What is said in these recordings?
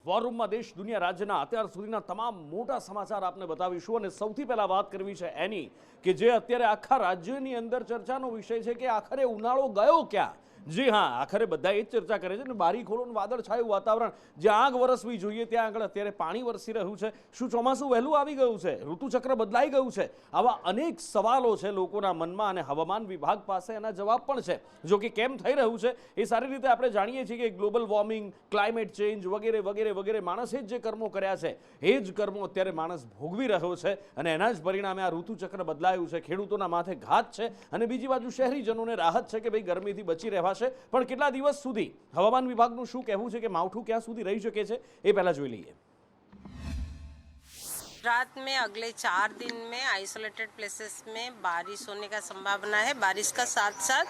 War રૂમમાં દેશ દુનિયા રાજ્યના અત્યાર સુધીના તમામ મોટા સમાચાર આપને બતાવીશું અને સૌથી પહેલા વાત કરવી છે એની કે જે અત્યારે આખા રાજ્યની અંદર ચર્ચાનો વિષય છે કે આખરે ઉનાળો ગયો ક્યાં। જી હા, આખરે બધા એ જ ચર્ચા કરે છે ને બારી ખોલોનું વાદળછાયું વાતાવરણ જ્યાં આગ વરસવી જોઈએ ત્યાં આગળ અત્યારે પાણી વરસી રહ્યું છે। શું ચોમાસું વહેલું આવી ગયું છે? ઋતુચક્ર બદલાઈ ગયું છે? આવા અનેક સવાલો છે લોકોના મનમાં અને હવામાન વિભાગ પાસે એના જવાબ પણ છે। જો કે કેમ થઈ રહ્યું છે એ સારી રીતે આપણે જાણીએ છીએ કે ગ્લોબલ વોર્મિંગ, ક્લાઇમેટ ચેન્જ વગેરે વગેરે વગેરે માણસે જે કર્મો કર્યા છે એ જ કર્મો અત્યારે માણસ ભોગવી રહ્યો છે અને એના જ પરિણામે આ ઋતુચક્ર બદલાયું છે। ખેડૂતોના માથે ઘાત છે અને બીજી બાજુ શહેરીજનોને રાહત છે કે ભાઈ ગરમીથી બચી રહેવા છે। પણ કેટલા દિવસ સુધી હવામાન વિભાગનું શું કહેવું છે કે માવઠું ક્યાં સુધી રહી શકે છે એ પહેલા જોઈ લઈએ। रात में अगले 4 दिन में आइसोलेटेड प्लेसेस में बारिश होने का संभावना है। बारिश का साथ साथ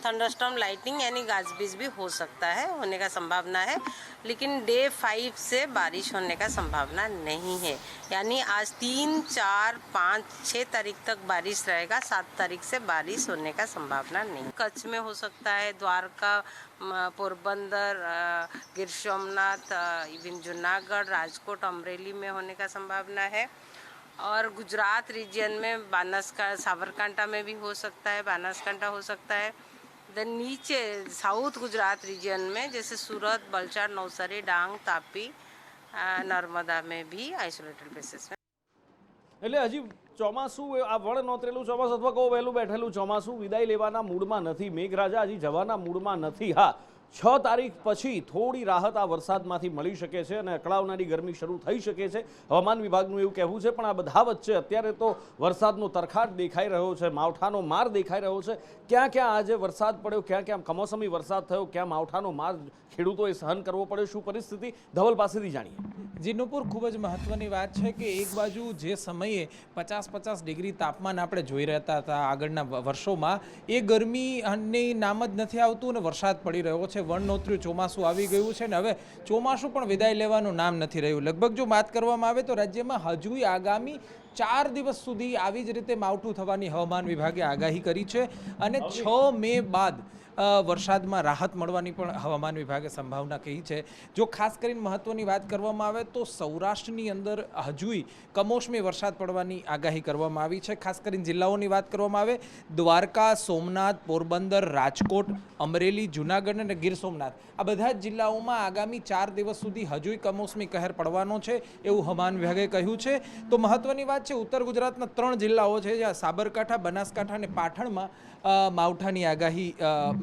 थंडरस्टॉर्म, लाइटनिंग यानी गाजवीज भी हो सकता है, होने का संभावना है। लेकिन डे 5 से बारिश होने का संभावना नहीं है, यानी आज 3, 4, 5, 6 तारीख तक बारिश रहेगा। 7 तारीख से बारिश होने का संभावना नहीं। कच्छ में हो सकता है, द्वारका, पोरबंदर, गिर सोमनाथ, इवन जूनागढ़, राजकोट, अमरेली में होने का संभावना है। और गुजरात रीजन में साबरकांठा में भी हो सकता है, बनासकांठा हो सकता है। देन नीचे साउथ गुजरात रीजन में जैसे सूरत, बलसाड़, नवसारी, डांग, तापी, नर्मदा में भी आइसोलेटेड प्लेसेस में। એટલે હજી ચોમાસું આ વળ નોતરેલું ચોમાસું અથવા કહો વહેલું બેઠેલું ચોમાસું વિદાય લેવાના મૂડમાં નથી। મેઘરાજા હજી જવાના મૂડમાં નથી। હા, 6 તારીખ પછી થોડી રાહત આ વરસાદમાંથી મળી શકે છે અને અકળાવનારી ગરમી શરૂ થઈ શકે છે, હવામાન વિભાગનું એવું કહેવું છે। પણ આ બધા વચ્ચે અત્યારે તો વરસાદનો તરખાટ દેખાઈ રહ્યો છે, માવઠાનો માર દેખાઈ રહ્યો છે। ક્યાં ક્યાં આજે વરસાદ પડ્યો, ક્યાં ક્યાં કમોસમી વરસાદ થયો, ક્યાં માવઠાનો માર ખેડૂતોએ સહન કરવો પડ્યો, શું પરિસ્થિતિ ધવલ પાસેથી જાણીએ। જી નુપુર, ખૂબ જ મહત્વની વાત છે કે એક બાજુ જે સમયે 50-50 ડિગ્રી તાપમાન આપણે જોઈ રહેતા હતા આગળના વર્ષોમાં, એ ગરમીની નામ જ નથી આવતું અને વરસાદ પડી રહ્યો છે। વણનોતર્યું ચોમાસું આવી ગયું છે ને હવે ચોમાસું પણ વિદાય લેવાનું નામ નથી રહ્યું। લગભગ જો વાત કરવામાં આવે તો રાજ્યમાં હજુ આગામી 4 દિવસ સુધી આવી જ રીતે માવઠું થવાની હવામાન વિભાગે આગાહી કરી છે અને 6 મે બાદ વરસાદમાં રાહત મળવાની પણ હવામાન વિભાગે સંભાવના કહી છે। જો ખાસ કરીને મહત્વની વાત કરવામાં આવે તો સૌરાષ્ટ્રની અંદર હજુય કમોસમી વરસાદ પડવાની આગાહી કરવામાં આવી છે। ખાસ કરીને જિલ્લાઓની વાત કરવામાં આવે, દ્વારકા, સોમનાથ, પોરબંદર, રાજકોટ, અમરેલી, જૂનાગઢ અને ગીર સોમનાથ, આ બધા જ જિલ્લાઓમાં આગામી 4 દિવસ સુધી હજુય કમોસમી કહેર પડવાનો છે એવું હવામાન વિભાગે કહ્યું છે। તો મહત્વની વાત છે, ઉત્તર ગુજરાતના 3 જિલ્લાઓ છે જ્યાં સાબરકાંઠા, બનાસકાંઠા અને પાટણમાં માવઠાની આગાહી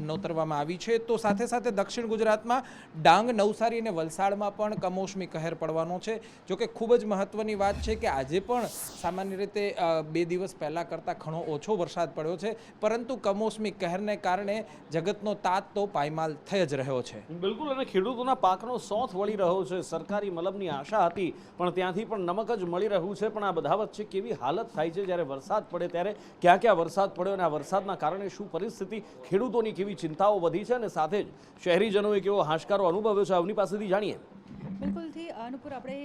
નોતરવામાં આવી છે। તો સાથે સાથે દક્ષિણ ગુજરાતમાં ડાંગ, નવસારી અને વલસાડમાં પણ કમોસમી કહેર પડવાનો છે। જોકે ખૂબ જ મહત્વની વાત છે કે આજે પણ સામાન્ય રીતે 2 દિવસ પહેલાં કરતાં ઘણો ઓછો વરસાદ પડ્યો છે, પરંતુ કમોસમી કહેરને કારણે જગતનો તાત તો પાયમાલ થઈ જ રહ્યો છે। બિલકુલ, અને ખેડૂતોના પાકનો સોથ વળી રહ્યો છે। સરકારી મલમની આશા હતી પણ ત્યાંથી પણ નમક જ મળી રહ્યું છે। પણ આ બધા વચ્ચે કેવી હાલત થાય છે જ્યારે વરસાદ પડે ત્યારે, ક્યાં ક્યાં વરસાદ પડ્યો અને આ વરસાદના કારણે શું પરિસ્થિતિ, ખેડૂતોની કેવી ચિંતાઓ વધી છે અને સાથે જ શહેરીજનોએ કેવો હાશકારો અનુભવ્યો છે, અવની પાસેથી જાણીએ। બિલકુલથી અનુપુર, આપણે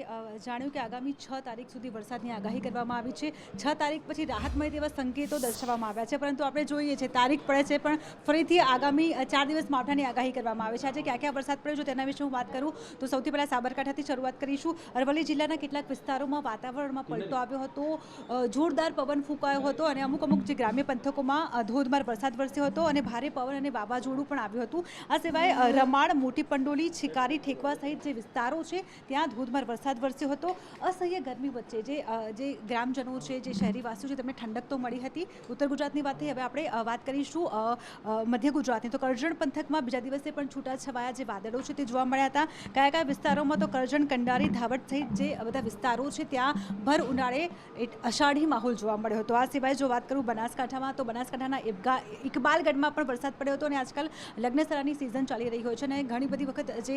જાણ્યું કે આગામી 6 તારીખ સુધી વરસાદની આગાહી કરવામાં આવી છે। 6 તારીખ પછી રાહત મળે તેવા સંકેતો દર્શાવવામાં આવ્યા છે, પરંતુ આપણે જોઈએ છીએ તારીખ પડે છે પણ ફરીથી આગામી 4 દિવસ માવઠાની આગાહી કરવામાં આવે છે। આજે ક્યાં ક્યાં વરસાદ પડ્યો છે તેના વિશે હું વાત કરું તો સૌથી પહેલાં સાબરકાંઠાથી શરૂઆત કરીશું। અરવલ્લી જિલ્લાના કેટલાક વિસ્તારોમાં વાતાવરણમાં પલટો આવ્યો હતો, જોરદાર પવન ફૂંકાયો હતો અને અમુક જે ગ્રામ્ય પંથકોમાં ધોધમાર વરસાદ વરસ્યો હતો અને ભારે પવન અને વાવાઝોડું પણ આવ્યું હતું। આ સિવાય રમાડ, મોટી પંડોલી, છીકારી, ઠેકવા સહિત જે વિસ્તારો છે ત્યાં ધોધમાર વરસાદ વરસ્યો હતો। અસહ્ય ગરમી વચ્ચે જે ગ્રામજનો છે, જે શહેરીવાસીઓ છે, તેમને ઠંડક તો મળી હતી। ઉત્તર ગુજરાતની વાત થઈ, હવે આપણે વાત કરીશું મધ્ય ગુજરાતની। તો કરજણ પંથકમાં બીજા દિવસે પણ છૂટાછવાયા જે વાદળો છે તે જોવા મળ્યા હતા। કયા કયા વિસ્તારોમાં તો કરજણ, કંડારી, ધાવડ સહિત જે બધા વિસ્તારો છે ત્યાં ભર ઉનાળે અષાઢી માહોલ જોવા મળ્યો હતો। આ સિવાય જો વાત કરું બનાસકાંઠામાં, તો બનાસકાંઠાના ઇકબાલગઢમાં પણ વરસાદ પડ્યો હતો અને આજકાલ લગ્નસરાની સિઝન ચાલી રહી હોય છે અને ઘણી બધી વખત જે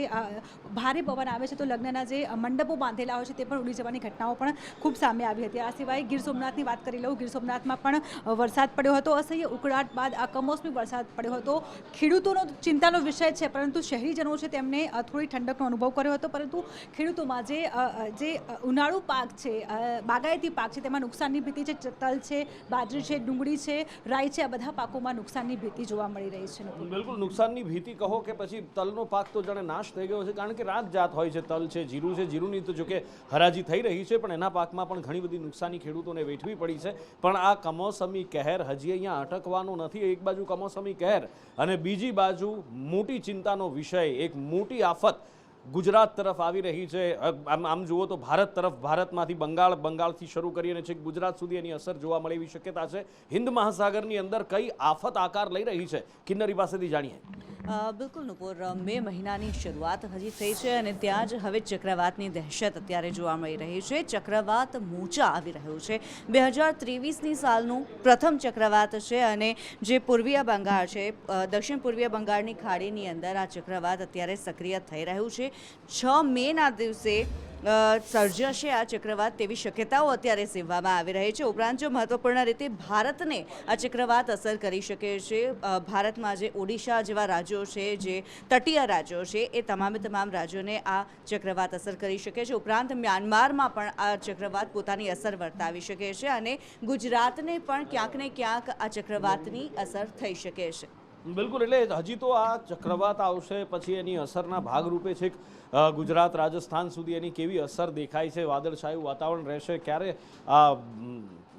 ભારે પવન આવે છે તો લગ્નના જે મંડપો બાંધેલા હોય છે તે પણ ઉડી જવાની ઘટનાઓ પણ ખૂબ સામે આવી હતી। આ સિવાય ગીર સોમનાથની વાત કરી લઉં, ગીર સોમનાથમાં પણ વરસાદ પડ્યો હતો। અસહ્ય ઉકળાટ બાદ આ કમોસમી વરસાદ પડ્યો હતો। ખેડૂતોનો ચિંતાનો વિષય છે, પરંતુ શહેરીજનો છે તેમને થોડી ઠંડકનો અનુભવ કર્યો હતો, પરંતુ ખેડૂતોમાં જે ઉનાળુ પાક છે, બાગાયતી પાક છે, તેમાં નુકસાનની ભીતિ છે। તલ છે, બાજરી છે, ડુંગળી છે, રાઈ છે, આ બધા પાકોમાં નુકસાનની ભીતિ જોવા મળી રહી છે। બિલકુલ, નુકસાનની ભીતિ કહો કે પછી તલનો પાક તો જાણે નાશ થઈ ગયો છે, કારણ કે રાત જાત હોય છે છે, તલ છે, જીરું છે. જીરુંની તો જોકે હરાજી થઈ રહી છે, પણ એના પાકમાં પણ ઘણી બધી નુકસાની ખેડૂતોને વેઠવી પડી છે. પણ આ કમોસમી કહેર હજી અહીંયા અટકવાનો નથી. એક બાજુ કમોસમી કહેર અને બીજી બાજુ મોટી ચિંતાનો વિષય, એક મોટી આફત ગુજરાત તરફ આવી રહી છે. આમ જુઓ તો ભારત તરફ, ભારતમાંથી બંગાળ, બંગાળથી શરૂ કરીને છેક ગુજરાત સુધી એની અસર જોવા મળે એવી શક્યતા છે. હિન્દ મહાસાગરની અંદર કઈ આફત આકાર લઈ રહી છે, કિન્નરી પાસેથી જાણીએ. બિલકુલ નુપુર, મે મહિનાની શરૂઆત હજી થઈ છે અને ત્યાં જ હવે ચક્રવાતની દહેશત અત્યારે જોવા મળી રહી છે. ચક્રવાત મોજા આવી રહ્યું છે. 2023ની સાલનું પ્રથમ ચક્રવાત છે અને જે પૂર્વીય બંગાળ છે, દક્ષિણ પૂર્વીય બંગાળની ખાડીની અંદર આ ચક્રવાત અત્યારે સક્રિય થઈ રહ્યું છે. 6 મેના દિવસે સર્જાશે આ ચક્રવાત તેવી શક્યતાઓ અત્યારે સેવવામાં આવી રહી છે. ઉપરાંત જો મહત્વપૂર્ણ રીતે ભારતને આ ચક્રવાત અસર કરી શકે છે. ભારતમાં જે ઓડિશા જેવા રાજ્યો છે, જે તટીય રાજ્યો છે, એ તમામ રાજ્યોને આ ચક્રવાત અસર કરી શકે છે. ઉપરાંત મ્યાનમારમાં પણ આ ચક્રવાત પોતાની અસર વર્તાવી શકે છે અને ગુજરાતને પણ ક્યાંક ને ક્યાંક આ ચક્રવાતની અસર થઈ શકે છે. બિલકુલ, એટલે હજી તો આ ચક્રવાત આવશે, પછી એની અસરના ભાગરૂપે છેક ગુજરાત, રાજસ્થાન સુધી એની કેવી અસર દેખાય છે. વાદળછાયું વાતાવરણ રહેશે, ક્યારે આ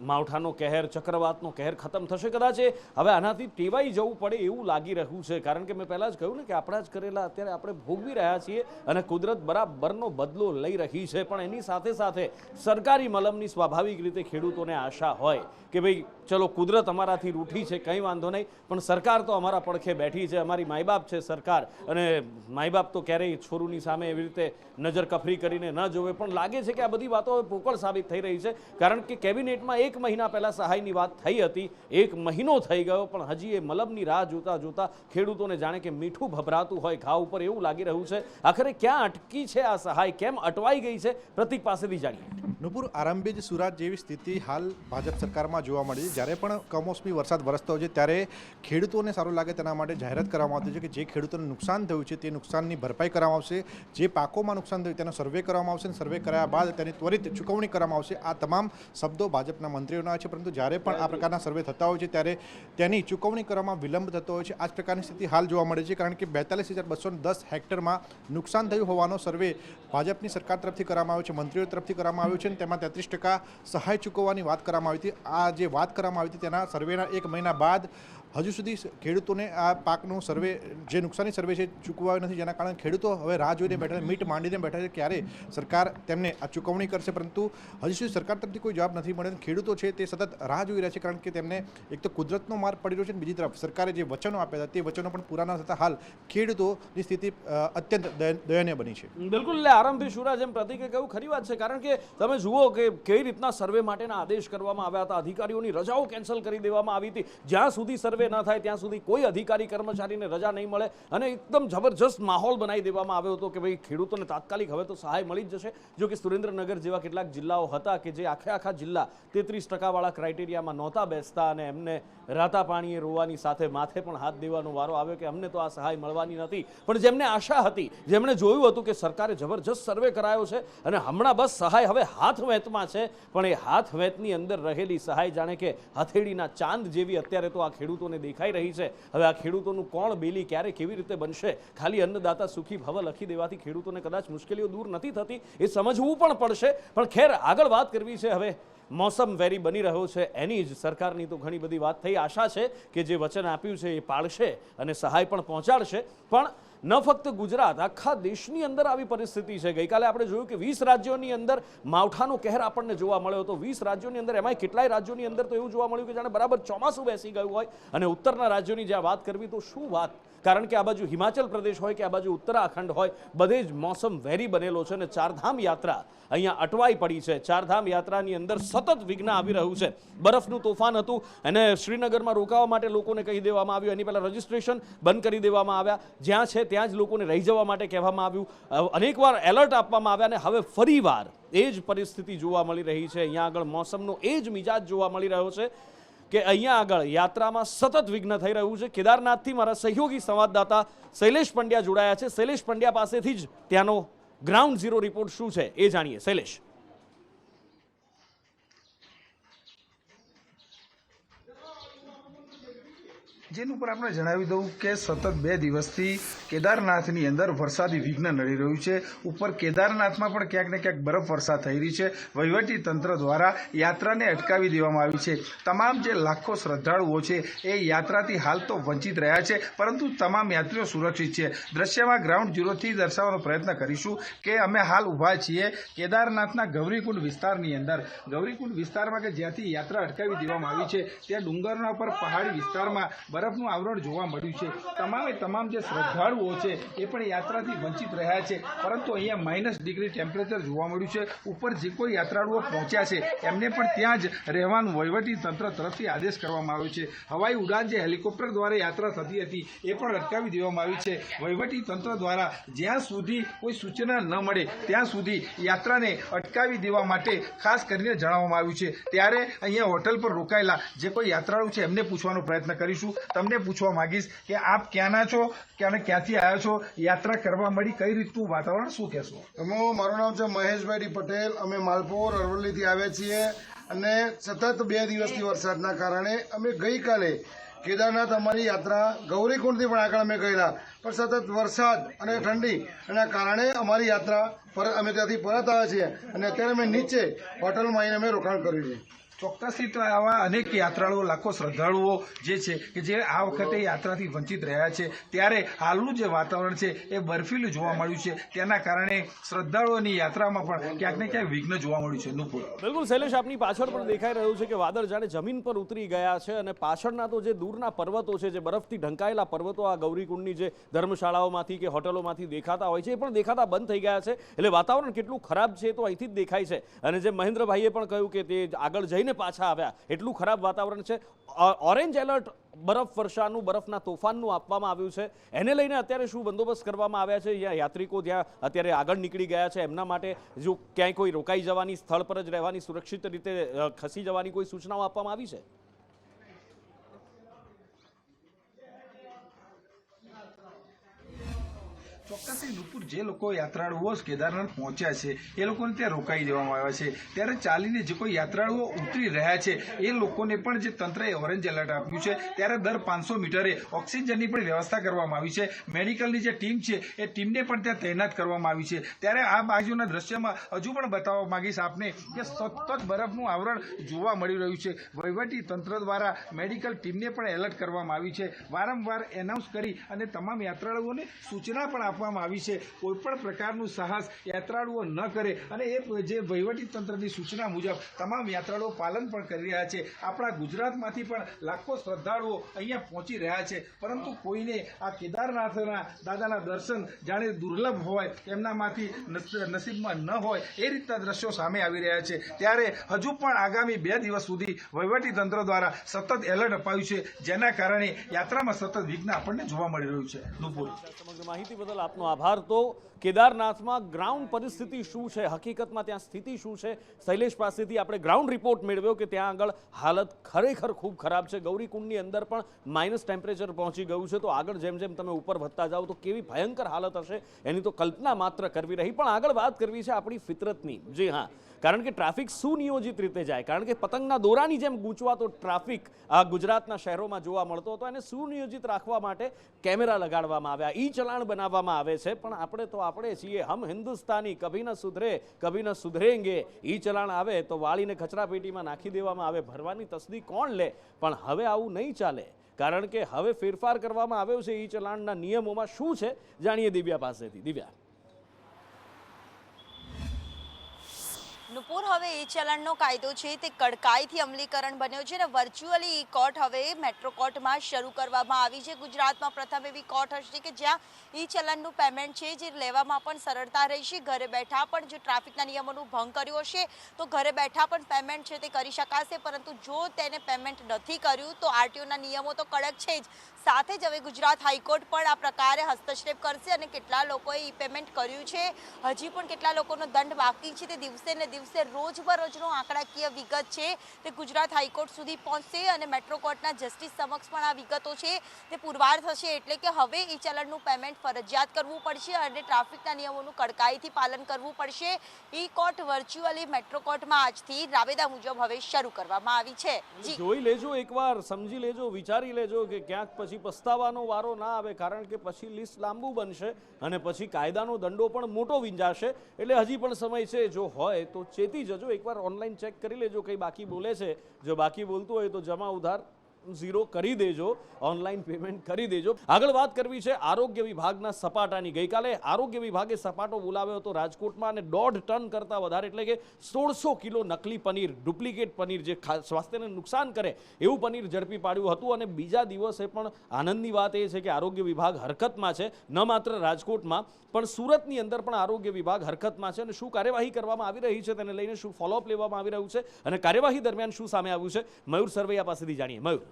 માવઠાનો કહેર, ચક્રવાતનો કહેર ખતમ થશે. કદાચ હવે આનાથી ટેવાઈ જવું પડે એવું લાગી રહ્યું છે. કારણ કે મેં પહેલાં જ કહ્યું ને કે આપણા જ કરેલા અત્યારે આપણે ભોગવી રહ્યા છીએ અને કુદરત બરાબરનો બદલો લઈ રહી છે. પણ એની સાથે સાથે સરકારી મલમની સ્વાભાવિક રીતે ખેડૂતોને આશા હોય કે ભાઈ ચલો કુદરત અમારાથી રૂઠી છે, કંઈ વાંધો નહીં, પણ સરકાર તો અમારા પડખે બેઠી છે, અમારી માયબાપ છે સરકાર, અને માયબાપ તો ક્યારેય છોરુની સામે એવી રીતે નજર કફરી કરીને ન જોવે. પણ લાગે છે કે આ બધી વાતો હવે પોકળ સાબિત થઈ રહી છે. કારણ કે કેબિનેટમાં 1 મહિના પહેલાં સહાયની વાત થઈ હતી, 1 મહિનો થઈ ગયો, પણ હજી એ મલમની રાહ જોતા ખેડૂતોને જાણે કે મીઠું ભભરાતું હોય ઘા ઉપર એવું લાગી રહ્યું છે. આખરે ક્યાં અટકી છે આ સહાય, કેમ અટવાઈ ગઈ છે, પ્રતિક પાસેથી જાણીએ. નુપુર, આરંભે જ સુરત જેવી સ્થિતિ હાલ ભાજપ સરકારમાં જોવા મળી છે. જ્યારે પણ કમોસમી વરસાદ વરસતો હોય છે ત્યારે ખેડૂતોને સારું લાગે તેના માટે જાહેરાત કરવામાં આવતી છે કે જે ખેડૂતોને નુકસાન થયું છે તે નુકસાનની ભરપાઈ કરવામાં આવશે. જે પાકોમાં નુકસાન થયું તેનો સર્વે કરવામાં આવશે અને સર્વે કર્યા બાદ તેની ત્વરિત ચૂકવણી કરવામાં આવશે. આ તમામ શબ્દો ભાજપના મંત્રીઓના છે, પરંતુ જ્યારે પણ આ પ્રકારના સર્વે થતા હોય છે ત્યારે તેની ચૂકવણી કરવામાં વિલંબ થતો હોય છે. આ જ પ્રકારની સ્થિતિ હાલ જોવા મળે છે. કારણ કે 42,210 હેક્ટરમાં નુકસાન થયું હોવાનો સર્વે ભાજપની સરકાર તરફથી કરવામાં આવ્યો છે, મંત્રીઓ તરફથી કરવામાં આવ્યો છે અને તેમાં 33% સહાય ચૂકવવાની વાત કરવામાં આવી હતી. આ જે વાત કરવામાં આવી હતી તેના સર્વેના 1 મહિના બાદ હજુ સુધી ખેડૂતોને આ પાકનું સર્વે, જે નુકસાની સર્વે છે, ચૂકવાયો નથી. જેના કારણે ખેડૂતો હવે રાહ જોઈને બેઠા છે, મીટ માંડીને બેઠા છે ક્યારે સરકાર તેમને આ ચૂકવણી કરશે. પરંતુ હજુ સુધી સરકાર તરફથી કોઈ જવાબ નથી મળ્યો. ખેડૂતો છે તે સતત રાહ જોઈ રહ્યા છે, કારણ કે તેમને એક તો કુદરતનો માર પડી રહ્યો છે, બીજી તરફ સરકારે જે વચનો આપ્યા હતા તે વચનો પણ પૂરા ન થતા હાલ ખેડૂતોની સ્થિતિ અત્યંત દયનીય બની છે. બિલકુલ, એટલે આરંભી શુરા જેમ પ્રતિકે કહ્યું ખરી વાત છે. કારણ કે તમે જુઓ કે કઈ રીતના સર્વે માટેના આદેશ કરવામાં આવ્યા હતા, અધિકારીઓની રજાઓ કેન્સલ કરી દેવામાં આવી હતી. જ્યાં સુધી સર્વે ન થાય ત્યાં સુધી કોઈ અધિકારી કર્મચારીને રજા નહીં મળે અને એકદમ જબરજસ્ત માહોલ બનાવી દેવામાં આવ્યો હતો કે ભાઈ ખેડૂતોને તાત્કાલિક હવે તો સહાય મળી જ જશે. જો કે સુરેન્દ્રનગર જેવા કેટલાક જિલ્લાઓ હતા કે જે આખા જિલ્લા 33% વાળા ક્રાઇટેરિયામાં નહોતા બેસતા અને એમને રાતા પાણીએ રોવાની સાથે માથે પણ હાથ દેવાનો વારો આવ્યો કે અમને તો આ સહાય મળવાની નથી. પણ જેમને આશા હતી, જેમણે જોયું હતું કે સરકારે જબરજસ્ત સર્વે કરાયો છે અને હમણાં બસ સહાય હવે હાથ વેતમાં છે, પણ એ હાથ વેતની અંદર રહેલી સહાય જાણે કે હથેળીના ચાંદ જેવી અત્યારે તો આ ખેડૂતોને દેખાઈ રહી છે. હવે આ ખેડૂતોનું કોણ બેલી ક્યારે કેવી રીતે બનશે, ખાલી અન્નદાતા સુખી ભવ લખી દેવાથી ખેડૂતોને કદાચ મુશ્કેલીઓ દૂર નથી થતી, એ સમજવું પણ પડશે. પણ ખેર, આગળ વાત કરવી છે હવે મોસમ વેરી બની રહ્યો છે એની જ. સરકારની તો ઘણી બધી વાત થઈ. આશા છે કે જે વચન આપ્યું છે એ પાળશે અને સહાય પણ પહોંચાડશે. પણ ન ફક્ત ગુજરાત, આખા દેશની અંદર આવી પરિસ્થિતિ છે. ગઈકાલે આપણે જોયું કે 20 રાજ્યોની અંદર માવઠાનો કહેર આપણને જોવા મળ્યો હતો. 20 રાજ્યોની અંદર, એમાંય કેટલાય રાજ્યોની અંદર તો એવું જોવા મળ્યું કે જાણે બરાબર ચોમાસું બેસી ગયું હોય. અને ઉત્તરના રાજ્યોની જ્યાં વાત કરવી તો શું વાત, કારણ કે આ બાજુ હિમાચલ પ્રદેશ હોય કે આ બાજુ ઉત્તરાખંડ હોય, બધે જ મોસમ વેરી બનેલો છે અને ચારધામ યાત્રા અહીંયા અટવાઈ પડી છે. ચારધામ યાત્રાની અંદર સતત વિઘ્ન આવી રહ્યું છે. બરફનું તોફાન હતું અને શ્રીનગરમાં રોકાવા માટે લોકોને કહી દેવામાં આવ્યું. એની પહેલાં રજિસ્ટ્રેશન બંધ કરી દેવામાં આવ્યા. જ્યાં છે ત્યાં જ લોકોને રહી જવા માટે કહેવામાં આવ્યું. અનેકવાર એલર્ટ આપવામાં આવ્યા અને હવે ફરીવાર એ જ પરિસ્થિતિ જોવા મળી રહી છે. અહીંયા આગળ મોસમનો એ જ મિજાજ જોવા મળી રહ્યો છે કે અહીંયા આગળ યાત્રામાં સતત વિઘ્ન થઈ રહ્યું છે. કેદારનાથથી મારા સહયોગી સંવાદદાતા શૈલેષ પંડ્યા જોડાયા છે. શૈલેષ પંડ્યા પાસેથી જ ત્યાંનો ગ્રાઉન્ડ ઝીરો રિપોર્ટ શું છે એ જાણીએ. શૈલેષ. જેનું ઉપર આપણે જણાવી દઉં કે સતત 2 દિવસથી કેદારનાથની અંદર વરસાદી વિઘ્ન નડી રહ્યું છે. ઉપર કેદારનાથમાં પણ ક્યાંક ને ક્યાંક બરફ વર્ષા થઈ રહી છે. વહીવટી તંત્ર દ્વારા યાત્રાને અટકાવી દેવામાં આવી છે. તમામ જે લાખો શ્રદ્ધાળુઓ છે એ યાત્રાથી હાલ તો વંચિત રહ્યા છે, પરંતુ તમામ યાત્રીઓ સુરક્ષિત છે. દ્રશ્યમાં ગ્રાઉન્ડ ઝીરોથી દર્શાવવાનો પ્રયત્ન કરીશું કે અમે હાલ ઊભા છીએ કેદારનાથના ગૌરીકુંડ વિસ્તારની અંદર. ગૌરીકુંડ વિસ્તારમાં કે જ્યાંથી યાત્રા અટકાવી દેવામાં આવી છે ત્યાં ડુંગરના ઉપર પહાડી વિસ્તારમાં બરફનું આવરણ જોવા મળ્યું છે. તમામ જે શ્રદ્ધાળુઓ છે એ પણ યાત્રાથી વંચિત રહ્યા છે, પરંતુ અહીંયા -ડિગ્રી ટેમ્પરેચર જોવા મળ્યું છે. ઉપર જે કોઈ યાત્રાળુઓ પહોંચ્યા છે એમને પણ ત્યાં જ રહેવાનું વહીવટી તંત્ર તરફથી આદેશ કરવામાં આવ્યો છે. હવાઈ ઉડાન જે હેલિકોપ્ટર દ્વારા યાત્રા થતી હતી એ પણ અટકાવી દેવામાં આવી છે. વહીવટી તંત્ર દ્વારા જ્યાં સુધી કોઈ સૂચના ન મળે ત્યાં સુધી યાત્રાને અટકાવી દેવા માટે ખાસ કરીને જણાવવામાં આવ્યું છે. ત્યારે અહીંયા હોટલ પર રોકાયેલા જે કોઈ યાત્રાળુ છે એમને પૂછવાનો પ્રયત્ન કરીશું. તમને પૂછવા માંગીશ કે આપ ક્યાંના છો અને ક્યાંથી આવ્યા છો, યાત્રા કરવા મળી, કઈ રીતનું વાતાવરણ, શું કહેશો? મારું નામ છે મહેશભાઈ ડી પટેલ. અમે માલપુર અરવલ્લીથી આવ્યા છીએ અને સતત 2 દિવસથી વરસાદના કારણે અમે ગઈકાલે કેદારનાથ અમારી યાત્રા ગૌરીકુંડથી પણ આગળ અમે ગયેલા, પણ સતત વરસાદ અને ઠંડી એના કારણે અમારી યાત્રા અમે ત્યાંથી પરત આવ્યા છીએ અને અત્યારે અમે નીચે હોટલમાં આવીને અમે રોકાણ કર્યું છે. ચોક્કસથી તો આવા અનેક યાત્રાળુઓ, લાખો શ્રદ્ધાળુઓ જે છે કે જે આ વખતે યાત્રાથી વંચિત રહ્યા છે, ત્યારે હાલનું જે વાતાવરણ છે એ બર્ફીલું જોવા મળ્યું છે. તેના કારણે શ્રદ્ધાળુઓની યાત્રામાં પણ ક્યાંક ને ક્યાંક વિઘ્ન જોવા મળ્યું છે. નુપુર, બિલકુલ શૈલેષ, આપની પાછળ પણ દેખાઈ રહ્યું છે કે વાદળ જાણે જમીન પર ઉતરી ગયા છે અને પાછળના તો જે દૂરના પર્વતો છે, જે બરફથી ઢંકાયેલા પર્વતો આ ગૌરીકુંડની જે ધર્મશાળાઓમાંથી કે હોટલોમાંથી દેખાતા હોય છે એ પણ દેખાતા બંધ થઈ ગયા છે. એટલે વાતાવરણ કેટલું ખરાબ છે તો અહીંથી જ દેખાય છે. અને જે મહેન્દ્રભાઈએ પણ કહ્યું કે તે આગળ જઈને પાછા આવ્યા, એટલું ખરાબ વાતાવરણ છે. ઓરેન્જ એલર્ટ બરફ વર્ષાનું, બરફના તોફાનનું આપવામાં આવ્યું છે. એને લઈને અત્યારે શું બંદોબસ્ત કરવામાં આવ્યા છે? યાત્રિકો જ્યાં અત્યારે આગળ નીકળી ગયા છે એમના માટે જો ક્યાંય કોઈ રોકાઈ જવાની, સ્થળ પર જ રહેવાની, સુરક્ષિત રીતે ખસી જવાની કોઈ સૂચનાઓ આપવામાં આવી છે? ચોક્કસથી નુપુર, જે લોકો યાત્રાળુઓ કેદારનાથ પહોંચ્યા છે એ લોકોને ત્યાં રોકાઈ દેવામાં આવ્યા છે. ત્યારે ચાલીને જે કોઈ યાત્રાળુઓ ઉતરી રહ્યા છે એ લોકોને પણ જે તંત્રએ ઓરેન્જ એલર્ટ આપ્યું છે, ત્યારે દર 500 મીટરે ઓક્સિજનની પણ વ્યવસ્થા કરવામાં આવી છે. મેડિકલની જે ટીમ છે એ ટીમને પણ ત્યાં તૈનાત કરવામાં આવી છે. ત્યારે આ બાજુના દ્રશ્યમાં હજુ પણ બતાવવા માંગીશ આપને કે સતત બરફનું આવરણ જોવા મળી રહ્યું છે. વહીવટી તંત્ર દ્વારા મેડિકલ ટીમને પણ એલર્ટ કરવામાં આવી છે. વારંવાર એનાઉન્સ કરી અને તમામ યાત્રાળુઓને સૂચના પણ આપવામાં આવી છે કોઈ પણ પ્રકારનું સાહસ યાત્રાળુઓ ન કરે, અને એ જે વહીવટી તંત્રની સૂચના મુજબ તમામ યાત્રાળુઓ પાલન પણ કરી રહ્યા છે. આપણા ગુજરાતમાંથી પણ લાખો શ્રદ્ધાળુઓ અહીંયા પહોંચી રહ્યા છે, પરંતુ કોઈને આ કેદારનાથના દાદાના દર્શન જાણે દુર્લભ હોય, એમનામાંથી નસીબમાં ન હોય, એ રીતના દ્રશ્યો સામે આવી રહ્યા છે. ત્યારે હજુ પણ આગામી 2 દિવસ સુધી વહીવટી તંત્ર દ્વારા સતત એલર્ટ અપાયું છે, જેના કારણે યાત્રામાં સતત વિઘ્ન આપણને જોવા મળી રહ્યું છે. નુપુર, સમગ્ર માહિતી બદલ આપનો આભાર. તો કેદારનાથમાં ગ્રાઉન્ડ પરિસ્થિતિ શું છે, હકીકતમાં ત્યાં સ્થિતિ શું છે, શૈલેષ પાસેથી આપણે ગ્રાઉન્ડ રિપોર્ટ મેળવ્યો કે ત્યાં આગળ હાલત ખરેખર ખૂબ ખરાબ છે. ગૌરીકુંડની અંદર પણ માઇનસ ટેમ્પરેચર પહોંચી ગયું છે. તો આગળ જેમ જેમ તમે ઉપર વધતા જાઓ તો કેવી ભયંકર હાલત હશે એની તો કલ્પના માત્ર કરવી રહી. પણ આગળ વાત કરવી છે આપણી ફિતરતની. જી હા, કારણ કે ટ્રાફિક સુનિયોજિત રીતે જાય, કારણ કે પતંગના દોરાની જેમ ગૂંચવાતો ટ્રાફિક આ ગુજરાતના શહેરોમાં જોવા મળતો હતો. એને સુનિયોજિત રાખવા માટે કેમેરા લગાડવામાં આવ્યા, ઈ ચલાણ બનાવવામાં આવે છે. પણ આપણે છીએ હમ હિન્દુસ્તાની, કભી ન સુધરે કભી ન સુધરેંગે. ઈ ચલાણ આવે તો વાળીને કચરા પેટીમાં નાખી દેવામાં આવે, ભરવાની તસદી કોણ લે? પણ હવે આવું નહીં ચાલે, કારણ કે હવે ફેરફાર કરવામાં આવ્યો છે ઈ ચલાણના નિયમોમાં. શું છે જાણીએ દિવ્યા પાસેથી. દિવ્યા, નુપુર, હવે ઈ ચલણનો કાયદો છે તે કડકાઈથી અમલીકરણ બન્યો છે અને વર્ચ્યુઅલી ઈ કોર્ટ હવે મેટ્રો કોર્ટમાં શરૂ કરવામાં આવી છે. ગુજરાતમાં પ્રથમ એવી કોર્ટ હશે કે જ્યાં ઈ ચલણનું પેમેન્ટ છે જે લેવામાં પણ સરળતા રહેશે. ઘરે બેઠા પણ જો ટ્રાફિકના નિયમોનું ભંગ કર્યું હશે તો ઘરે બેઠા પણ પેમેન્ટ છે તે કરી શકાશે, પરંતુ જો તેને પેમેન્ટ નથી કર્યું તો આરટીઓના નિયમો તો કડક છે જ, સાથે જ હવે ગુજરાત હાઈકોર્ટ પણ આ પ્રકારે હસ્તક્ષેપ કરશે અને કેટલા લોકોએ ઈ પેમેન્ટ કર્યું છે, હજી પણ કેટલા લોકોનો દંડ બાકી છે, તે દિવસે ને દિવસે દિવસે રોજબરોજનો આંકડાકીય વિગત છે તે ગુજરાત હાઈકોર્ટ સુધી પહોંચશે અને મેટ્રો કોર્ટના જસ્ટિસ સમક્ષ પણ આ વિગતો છે તે પુરવાર થશે. એટલે કે હવે ઈ ચલણનું પેમેન્ટ ફરજિયાત કરવું પડશે અને ટ્રાફિકના નિયમોનું કડકાઈથી પાલન કરવું પડશે. ઈ કોર્ટ વર્ચ્યુઅલી મેટ્રો કોર્ટમાં આજથી રાબેતા મુજબ હવે શરૂ કરવામાં આવી છે. જોઈ લેજો, એકવાર સમજી લેજો, વિચારી લેજો કે ક્યાંક પછી પસ્તાવાનો વારો ના આવે, કારણ કે પછી લિસ્ટ લાંબુ બનશે અને પછી કાયદાનો દંડો પણ મોટો વિંજાશે. એટલે હજી પણ સમય છે, જો હોય તો ચેતી જજો. એકવાર ઓનલાઈન ચેક કરી લેજો કંઈ બાકી બોલે છે. જો બાકી બોલતું હોય તો જમા ઉધાર ઝીરો કરી દેજો, ઓનલાઈન પેમેન્ટ કરી દેજો. આગળ વાત કરવી છે આરોગ્ય વિભાગના સપાટાની. ગઈકાલે આરોગ્ય વિભાગે સપાટો બોલાવ્યો હતો રાજકોટમાં અને 1.5 ટન કરતાં વધારે એટલે કે 1600 કિલો નકલી પનીર, ડુપ્લિકેટ પનીર, જે સ્વાસ્થ્યને નુકસાન કરે એવું પનીર ઝડપી પાડ્યું હતું. અને બીજા દિવસે પણ આનંદની વાત એ છે કે આરોગ્ય વિભાગ હરકતમાં છે. ન માત્ર રાજકોટમાં પણ સુરતની અંદર પણ આરોગ્ય વિભાગ હરકતમાં છે. અને શું કાર્યવાહી કરવામાં આવી રહી છે તેને લઈને શું ફોલોઅપ લેવામાં આવી રહ્યું છે અને કાર્યવાહી દરમિયાન શું સામે આવ્યું છે, મયુર સરવૈયા પાસેથી જાણીએ. મયુર.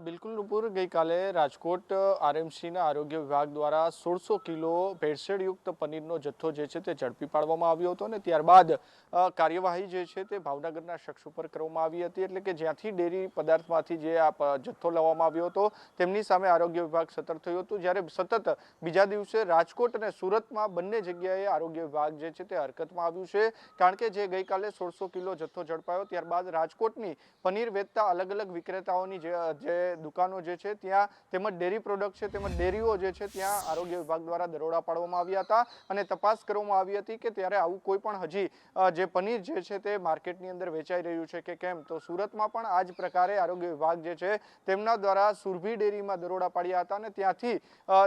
બિલકુલ નુપુર, ગઈકાલે રાજકોટ આરએમસીના આરોગ્ય વિભાગ દ્વારા 1600 કિલો ભેળસેળયુક્ત પનીરનો જથ્થો જે છે તે ઝડપી પાડવામાં આવ્યો હતો અને ત્યારબાદ કાર્યવાહી જે છે તે ભાવનગરના શખ્સ ઉપર કરવામાં આવી હતી. એટલે કે જ્યાંથી ડેરી પદાર્થમાંથી જે આ જથ્થો લાવવામાં આવ્યો હતો તેમની સામે આરોગ્ય વિભાગ સતર્ક થયું હતું. જ્યારે સતત બીજા દિવસે રાજકોટ અને સુરતમાં બંને જગ્યાએ આરોગ્ય વિભાગ જે છે તે હરકતમાં આવ્યું છે. કારણ કે જે ગઈકાલે 1600 કિલો જથ્થો ઝડપાયો ત્યારબાદ રાજકોટની પનીર વેચતા અલગ અલગ વિક્રેતાઓની જે દુકાનો જે છે ત્યાં તેમજ ડેરી પ્રોડક્ટ છે તેમજ ડેરીઓ જે છે ત્યાં આરોગ્ય વિભાગ દ્વારા દરોડા પાડવામાં આવ્યા હતા અને તપાસ કરવામાં આવી હતી કે ત્યારે આવું કોઈ પણ હજી જે પનીર જે છે તે માર્કેટની અંદર વેચાઈ રહ્યું છે કે કેમ. તો સુરતમાં પણ આ જ પ્રકારે આરોગ્ય વિભાગ જે છે તેમના દ્વારા સુરભી ડેરીમાં દરોડા પાડ્યા હતા અને ત્યાંથી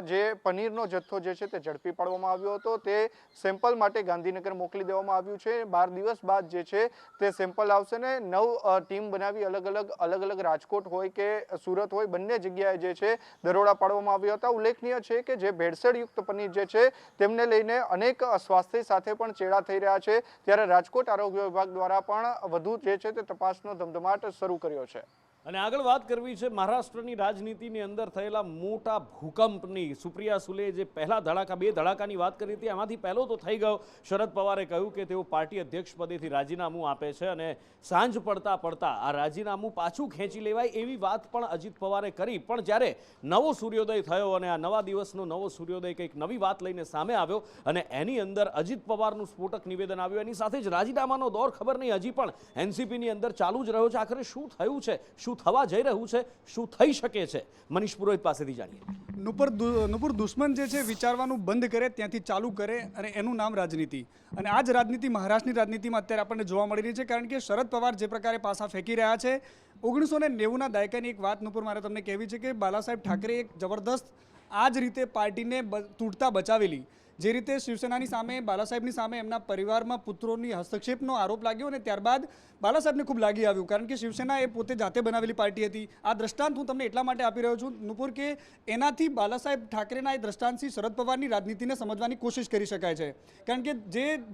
જે પનીરનો જથ્થો જે છે તે ઝડપી પાડવામાં આવ્યો હતો. તે સેમ્પલ માટે ગાંધીનગર મોકલી દેવામાં આવ્યું છે. 12 દિવસ બાદ જે છે તે સેમ્પલ આવશે ને 9 ટીમ બનાવી અલગ અલગ રાજકોટ હોય કે સુરત હોય બંને જગ્યાએ જે છે દરોડા પાડવામાં આવ્યા હતા. ઉલ્લેખનીય છે કે જે ભેળસેળયુક્ત પનીર જે છે તેમને લઈને અનેક સ્વાસ્થ્ય સાથે પણ ચેડા થઈ રહ્યા છે. ત્યારે રાજકોટ આરોગ્ય વિભાગ દ્વારા પણ વધુ જે છે તે તપાસનો ધમધમાટ શરૂ કર્યો છે. અને આગળ વાત કરવી છે મહારાષ્ટ્રની રાજનીતિની અંદર થયેલા મોટા ભૂકંપની. સુપ્રિયા સુલે જે પહેલા ધડાકા, 2 ધડાકાની વાત કરી હતી, એમાંથી પહેલો તો થઈ ગયો. શરદ પવારે કહ્યું કે તેઓ પાર્ટી અધ્યક્ષ પદેથી રાજીનામું આપે છે અને સાંજ પડતા આ રાજીનામું પાછું ખેંચી લેવાય એવી વાત પણ અજીત પવારે કરી. પણ જ્યારે નવો સૂર્યોદય થયો અને આ નવા દિવસનો નવો સૂર્યોદય કંઈક નવી વાત લઈને સામે આવ્યો અને એની અંદર અજીત પવારનું સ્ફોટક નિવેદન આવ્યું. એની સાથે જ રાજીનામાનો દોર ખબર નહીં હજી પણ એનસીપીની અંદર ચાલુ જ રહ્યો છે. આખરે શું થયું છે, શું થવા જઈ રહ્યું છે, શું થઈ શકે છે, મનીષ પુરોહિત પાસેથી જાણીએ. નુપુર દુશ્મન જે છે વિચારવાનું બંધ કરે ત્યાંથી ચાલુ કરે અને એનું નામ રાજનીતિ. અને આ જ રાજનીતિ મહારાષ્ટ્રની રાજનીતિમાં અત્યારે આપણને જોવા મળી રહી છે. કારણ કે શરદ પવાર જે પ્રકારે પાસા ફેંકી રહ્યા છે, 1990ના દાયકાની એક વાત નુપુર મારે તમને કહેવી છે કે બાલાસાહેબ ઠાકરે એક જબરદસ્ત આ જ રીતે પાર્ટીને તૂટતા બચાવેલી. જે રીતે શિવસેનાની સામે, બાલાસાહેબની સામે એમના પરિવારમાં પુત્રોની હસ્તક્ષેપનો આરોપ લાગ્યો અને ત્યારબાદ બાલાસાહેબને ખૂબ લાગી આવ્યું. કારણ કે શિવસેના એ પોતે જાતે બનાવેલી પાર્ટી હતી. આ દ્રષ્ટાંત હું તમને એટલા માટે આપી રહ્યો છું નુપુર કે એનાથી બાલાસાહેબ ઠાકરેના એ દ્રષ્ટાંતથી શરદ પવારની રાજનીતિને સમજવાની કોશિશ કરી શકાય છે. કારણ કે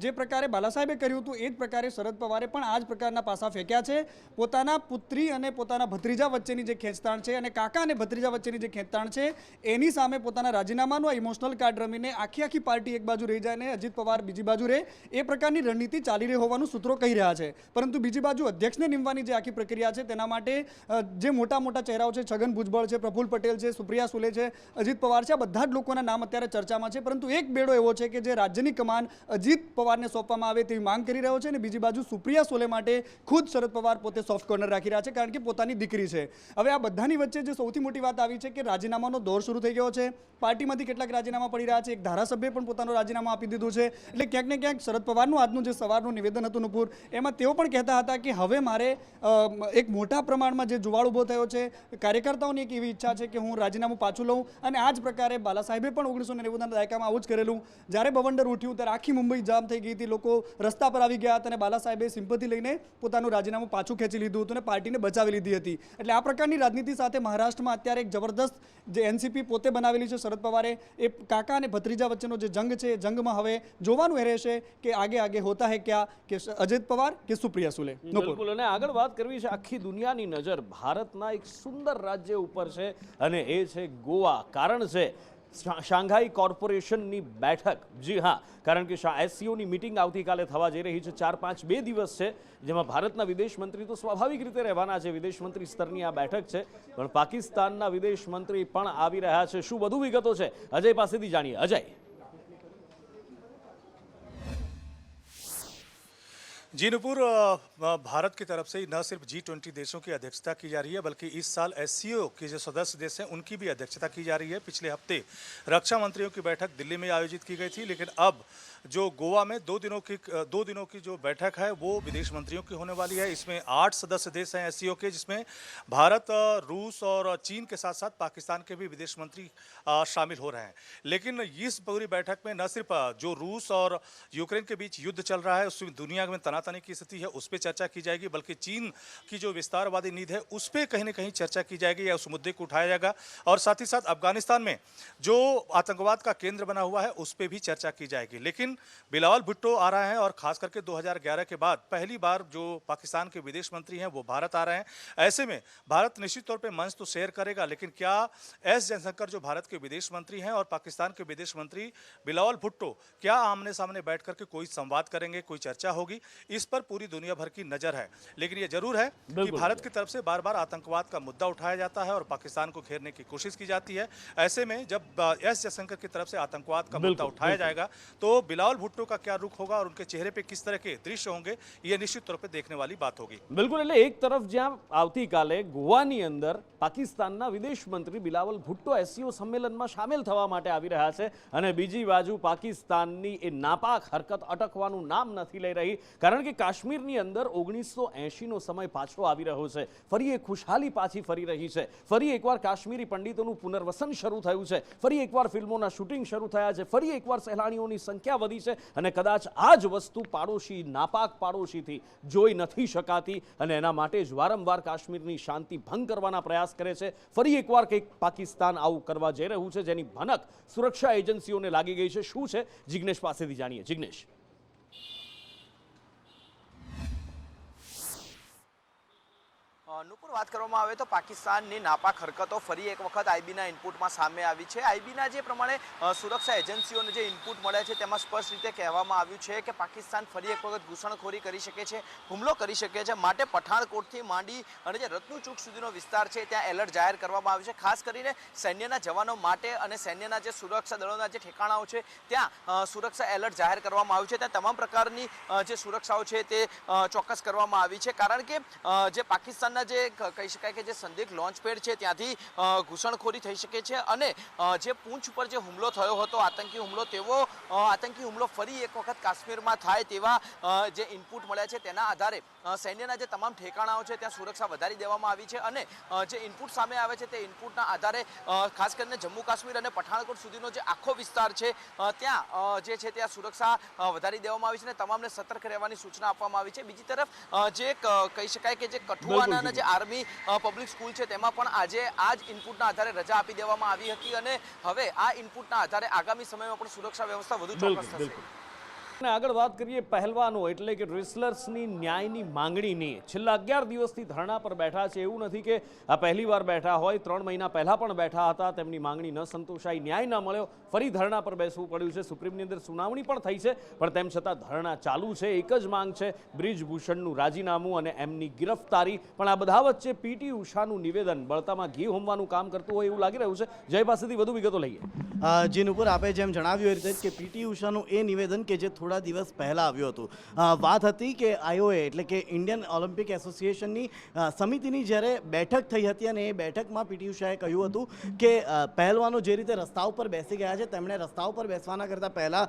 જે પ્રકારે બાલાસાહેબે કર્યું હતું એ જ પ્રકારે શરદ પવારે પણ આ જ પ્રકારના પાસા ફેંક્યા છે. પોતાના પુત્રી અને પોતાના ભત્રીજા વચ્ચેની જે ખેંચતાણ છે અને કાકા અને ભત્રીજા વચ્ચેની જે ખેંચતાણ છે એની સામે પોતાના રાજીનામાનું આ ઇમોશનલ કાર્ડ રમીને આખી પાર્ટી એક બાજુ રહી જાય ને અજીત પવાર બીજી બાજુ રહે એ પ્રકારની રણનીતિ ચાલી રહી હોવાનું સૂત્રો કહી રહ્યા છે. પરંતુ બીજી બાજુ અધ્યક્ષને નિમવાની જે આખી પ્રક્રિયા છે તેના માટે જે મોટા ચહેરાઓ છે, છગન ભુજબળ છે, પ્રફુલ્લ પટેલ છે, સુપ્રિયા સુલે છે, અજીત પવાર છે, આ બધા જ લોકોના નામ અત્યારે ચર્ચામાં છે. પરંતુ એક બેડો એવો છે કે જે રાજ્યની કમાન અજીત પવારને સોંપવામાં આવે તેવી માંગ કરી રહ્યો છે અને બીજી બાજુ સુપ્રિયા સુલે માટે ખુદ શરદ પવાર પોતે સોફ્ટ કોર્નર રાખી રહ્યા છે કારણ કે પોતાની દીકરી છે. હવે આ બધાની વચ્ચે જે સૌથી મોટી વાત આવી છે કે રાજીનામાનો દોર શરૂ થઈ ગયો છે. પાર્ટીમાંથી કેટલાક રાજીનામા પડી રહ્યા છે. એક ધારાસભ્ય પણ પોતાનું રાજીનામું આપી દીધું છે. એટલે ક્યાંક ને ક્યાંક શરદ પવારનું આજનું જે સવારનું નિવેદન હતું નુપુર, એમાં તેઓ પણ કહેતા હતા કે હવે મારે એક મોટા પ્રમાણમાં જે જુવાળ ઊભો થયો છે, કાર્યકર્તાઓની એક એવી ઈચ્છા છે કે હું રાજીનામું પાછું લઉં. અને આ જ પ્રકારે બાલાસાહેબે પણ 1990ના દાયકામાં આવું જ કરેલું. જ્યારે બવંડર ઉઠ્યું ત્યારે આખી મુંબઈ જામ થઈ ગઈ હતી, લોકો રસ્તા પર આવી ગયા હતા અને બાલાસાહેબે સિમ્પથી લઈને પોતાનું રાજીનામું પાછું ખેંચી લીધું હતું અને પાર્ટીને બચાવી લીધી હતી. એટલે આ પ્રકારની રાજનીતિ સાથે મહારાષ્ટ્રમાં અત્યારે એક જબરદસ્ત જે એનસીપી પોતે બનાવેલી છે શરદ પવારે, એ કાકા અને ભત્રીજા વચ્ચેનો જે જંગ છે, જંગમાં હવે જોવાનું એ રહેશે કે આગે હોતા હે ક્યા, કે અજીત પવાર કે સુપ્રિયા સુલે. બિલકુલ. અને આગળ વાત કરવી છે, આખી દુનિયાની નજર ભારતના એક સુંદર રાજ્ય ઉપર છે અને એ છે ગોવા. કારણ છે શાંઘાઈ કોર્પોરેશનની બેઠક, જી હા, કારણ કે એસસીઓની મિટિંગ આવતીકાલે થવા જઈ રહી છે. 4-5 2 દિવસ છે, જેમાં ભારતના વિદેશ મંત્રી તો સ્વાભાવિક રીતે રહેવાના છે. વિદેશ મંત્રી સ્તરની આ બેઠક છે, પણ પાકિસ્તાનના વિદેશ મંત્રી પણ આવી રહ્યા છે. શું વધુ વિગતો છે અજય પાસેથી જાણીએ. અજય. जी नुपुर, भारत की तरफ से न सिर्फ G20 देशों की अध्यक्षता की जा रही है, बल्कि इस साल एससीओ के जो सदस्य देश हैं उनकी भी अध्यक्षता की जा रही है. पिछले हफ्ते रक्षा मंत्रियों की बैठक दिल्ली में आयोजित की गई थी, लेकिन अब जो गोवा में 2 दिनों की जो बैठक है वो विदेश मंत्रियों की होने वाली है. इसमें 8 सदस्य देश हैं एससीओ के, जिसमें भारत, रूस और चीन के साथ साथ पाकिस्तान के भी विदेश मंत्री शामिल हो रहे हैं. लेकिन इस पूरी बैठक में न सिर्फ जो रूस और यूक्रेन के बीच युद्ध चल रहा है, उसमें दुनिया में तनातनी की स्थिति है, उस पर चर्चा की जाएगी, बल्कि चीन की जो विस्तारवादी नीति है उस पर कहीं न कहीं चर्चा की जाएगी या उस मुद्दे को उठाया जाएगा. और साथ ही साथ अफगानिस्तान में जो आतंकवाद का केंद्र बना हुआ है उस पर भी चर्चा की जाएगी. लेकिन बिलावल भुट्टो आ रहे हैं और खास करके 2011 के बाद पहली बार जो पाकिस्तान के विदेश मंत्री हैं वो भारत आ रहे हैं. ऐसे में भारत निश्चित तौर पे मंच तो शेयर करेगा, लेकिन क्या एस जयशंकर जो भारत के विदेश मंत्री हैं और पाकिस्तान के विदेश मंत्री बिलावल भुट्टो क्या आमने सामने बैठ करके कोई संवाद करेंगे, कोई चर्चा होगी, इस पर पूरी दुनिया भर की नजर है. लेकिन ये जरूर है कि भारत की तरफ से बार बार आतंकवाद का मुद्दा उठाया जाता है और पाकिस्तान को घेरने की कोशिश की जाती है. ऐसे में जब एस जयशंकर की तरफ से आतंकवाद का मुद्दा उठाया जाएगा तो बिलावल भुट्टो का क्या रुख होगा और उनके चेहरे पे किस तरह के दृश्य होंगे, ये निश्चित तौर पे देखने वाली बात होगी. બિલકુલ. એટલે એક તરફ જ્યાં આવતીકાલે ગોવાની અંદર પાકિસ્તાનના વિદેશ મંત્રી બિલાવલ ભુટ્ટો એસસીઓ સંમેલનમાં સામેલ થવા માટે આવી રહ્યા છે, અને બીજી બાજુ પાકિસ્તાનની એ નાપાક હરકત અટકવાનું નામ નથી લઈ રહી, કારણ કે કાશ્મીરની અંદર 1980નો સમય પાછો આવી રહ્યો છે. ફરી એક ખુશહાલી પાછી ફરી રહી છે. ફરી એકવાર કાશ્મીરી પંડિતોનું પુનર્વસન શરૂ થયું છે. ફરી એકવાર ફિલ્મોના શૂટિંગ શરૂ થયા છે. ફરી એકવાર સહેલાણીઓની સંખ્યા વધી છે, અને કદાચ આ જ વસ્તુ પાડોશી, નાપાક પાડોશીથી જોઈ નથી શકાતી, અને એના માટે જ વારંવાર કાશ્મીરની શાંતિ ભંગ કરવાના પ્રયાસ કરે છે. ફરી એકવાર કંઈક પાકિસ્તાન આવું કરવા જઈ રહ્યું છે, જેની ભનક સુરક્ષા એજન્સીઓને લાગી ગઈ છે. શું છે જિગ્નેશ પાસેથી જાણીએ. જિગ્નેશ. નુપુર, વાત કરવામાં આવે તો પાકિસ્તાનની નાપાક હરકતો ફરી એક વખત આઈબીના ઇનપુટમાં સામે આવી છે. આઈબીના જે પ્રમાણે સુરક્ષા એજન્સીઓને જે ઇનપુટ મળે છે તેમાં સ્પષ્ટ રીતે કહેવામાં આવ્યું છે કે પાકિસ્તાન ફરી એક વખત ઘૂસણખોરી કરી શકે છે, હુમલો કરી શકે છે. માટે પઠાણકોટથી માંડી અને જે રત્નુચૂક સુધીનો વિસ્તાર છે ત્યાં એલર્ટ જાહેર કરવામાં આવ્યું છે. ખાસ કરીને સૈન્યના જવાનો માટે અને સૈન્યના જે સુરક્ષા દળોના જે ઠેકાણાઓ છે ત્યાં સુરક્ષા એલર્ટ જાહેર કરવામાં આવ્યું છે. ત્યાં તમામ પ્રકારની જે સુરક્ષાઓ છે તે ચોક્કસ કરવામાં આવી છે, કારણ કે જે પાકિસ્તાનના જે કહી શકાય કે જે સંદિગ્ધ લોન્ચ પેડ છે ત્યાંથી ઘૂસણખોરી થઈ શકે છે, અને જે પૂંછ પર જે હુમલો થયો હતો આતંકી હુમલો, તેવો આતંકી હુમલો ફરી એક વખત કાશ્મીરમાં થાય તેવા જે ઇનપુટ મળ્યા છે તેના આધારે સૈન્યના જે તમામ ઠેકાણાઓ છે ત્યાં સુરક્ષા વધારી દેવામાં આવી છે. અને જે ઇનપુટ સામે આવે છે તે ઇનપુટના આધારે ખાસ કરીને જમ્મુ કાશ્મીર અને પઠાણકોટ સુધીનો જે આખો વિસ્તાર છે ત્યાં જે છે ત્યાં સુરક્ષા વધારી દેવામાં આવી છે અને તમામને સતર્ક રહેવાની સૂચના આપવામાં આવી છે. બીજી તરફ જે કહી શકાય કે જે કઠુઆના જે આર્મી પબ્લિક સ્કૂલ છે તેમાં પણ આજે આ જ ઇનપુટના આધારે રજા આપી દેવામાં આવી હતી, અને હવે આ ઇનપુટના આધારે આગામી સમયમાં પણ સુરક્ષા વ્યવસ્થા વધુ ચોક્કસ થશે. અને આગળ વાત કરીએ પહેલવાનો એટલે કે રેસલર્સની ન્યાયની માંગણીની. છેલ્લા 11 દિવસથી ધરણા પર બેઠા છે. એવું નથી કે આ પહેલી વાર બેઠા હોય, 3 મહિના પહેલા પણ બેઠા હતા, તેમની માંગણી ન સંતોષાઈ, ન્યાય ન મળ્યો, ફરી ધરણા પર બેસવું પડ્યું છે. સુપ્રીમની અંદર સુનાવણી પણ થઈ છે, પણ તેમ છતાં ધરણા ચાલુ છે. એક જ માંગ છે બ્રિજભૂષણનું રાજીનામું અને એમની ગિરફતારી. પણ આ બધા વચ્ચે પીટી ઉષાનું નિવેદન બળતામાં ઘી હોમવાનું કામ કરતું હોય એવું લાગી રહ્યું છે. જય પાસેથી વધુ વિગતો લઈએ. જી નુપુર, આપે જેમ જણાવ્યું એ રીતે કે પીટી ઉષાનું એ નિવેદન કે જે થોડા દિવસ પહેલાં આવ્યું હતું, વાત હતી કે આઈઓએ એટલે કે ઇન્ડિયન ઓલિમ્પિક એસોસિએશનની સમિતિની જ્યારે બેઠક થઈ હતી, અને એ બેઠકમાં પીટી ઉષાએ કહ્યું હતું કે પહેલવાનો જે રીતે રસ્તા ઉપર બેસી ગયા છે, તેમણે રસ્તા ઉપર બેસવાના કરતાં પહેલાં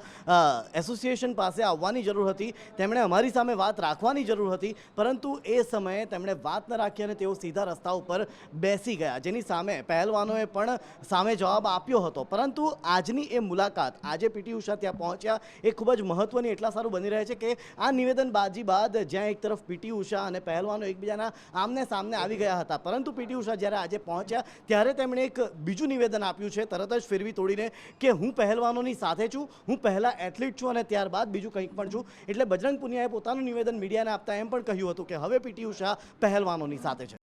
એસોસિએશન પાસે આવવાની જરૂર હતી, તેમણે અમારી સામે વાત રાખવાની જરૂર હતી, પરંતુ એ સમયે તેમણે વાત ન રાખી અને તેઓ સીધા રસ્તા ઉપર બેસી ગયા, જેની સામે પહેલવાનોએ પણ સામે જવાબ આપ્યો હતો. પરંતુ આજની એ મુલાકાત, આજે પીટી ઉષા ત્યાં પહોંચ્યા, એ ખૂબ જ મહત્વની એટલા સારું બની રહે છે કે આ નિવેદનબાજી બાદ જ્યાં એક તરફ પીટી ઉષા અને પહેલવાનો એકબીજાના આમને સામને આવી ગયા હતા, પરંતુ પીટી ઉષા જ્યારે આજે પહોંચ્યા ત્યારે તેમણે એક બીજું નિવેદન આપ્યું છે તરત જ ફેરવી તોડીને કે હું પહેલવાનોની સાથે છું, હું પહેલાં એથ્લીટ છું અને ત્યારબાદ બીજું કંઈક પણ છું. એટલે બજરંગ પુનિયાએ પોતાનું નિવેદન મીડિયાને આપતા એમ પણ કહ્યું હતું કે હવે પીટી ઉષા પહેલવાનોની સાથે છે.